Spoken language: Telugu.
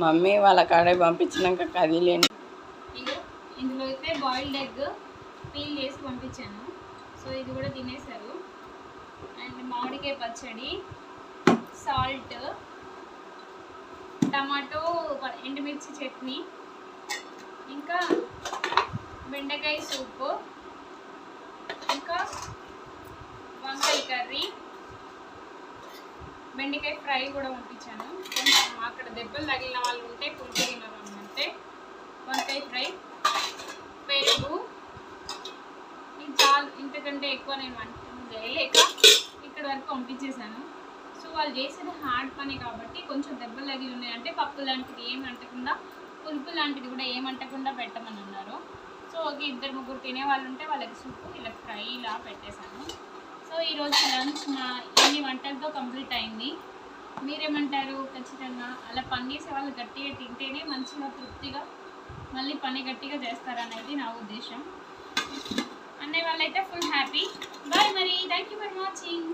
మమ్మీ వాళ్ళ కాడే పంపించినాక కదిలేండి. ఇందులో అయితే బాయిల్డ్ ఎగ్ పీల్ చేసి పంపించాను. సో ఇది కూడా తినేశారు. అండ్ మామిడికాయ పచ్చడి, సాల్ట్, టమాటో ఎండుమిర్చి చట్నీ, ఇంకా బెండకాయ సూపు, ఇంకా వంకాయ కర్రీ, బెండకాయ ఫ్రై కూడా పంపించాను. కొంచెం అక్కడ దెబ్బలు తగిలిన వాళ్ళు ఉంటే పులుపు తినరు అంటే వంకాయ ఫ్రై, పెరుగు. ఇది చాలు, ఇంతకంటే ఎక్కువ నేను వంట చేయలేక ఇక్కడ వరకు పంపించేశాను. సో వాళ్ళు చేసేది హార్డ్ పని కాబట్టి కొంచెం దెబ్బలు తగిలి ఉన్నాయి అంటే పప్పు లాంటిది ఏమి అంటకుండా, పులుపు లాంటిది కూడా ఏమంటకుండా పెట్టమని అన్నారు. సో ఒక 2-3 తినే వాళ్ళు ఉంటే వాళ్ళకి సూపు, ఇలా ఫ్రై ఇలా పెట్టేశాను. సో ఈరోజు లంచ్ మా ఇన్ని వంటలతో కంప్లీట్ అయింది. మీరేమంటారు? ఖచ్చితంగా అలా పని చేసే వాళ్ళు గట్టిగా తింటేనే మంచిగా తృప్తిగా మళ్ళీ పని గట్టిగా చేస్తారనేది నా ఉద్దేశం. అనే వాళ్ళైతే ఫుల్ హ్యాపీ. బాయ్ మరి, థ్యాంక్ యూ ఫర్ వాచింగ్.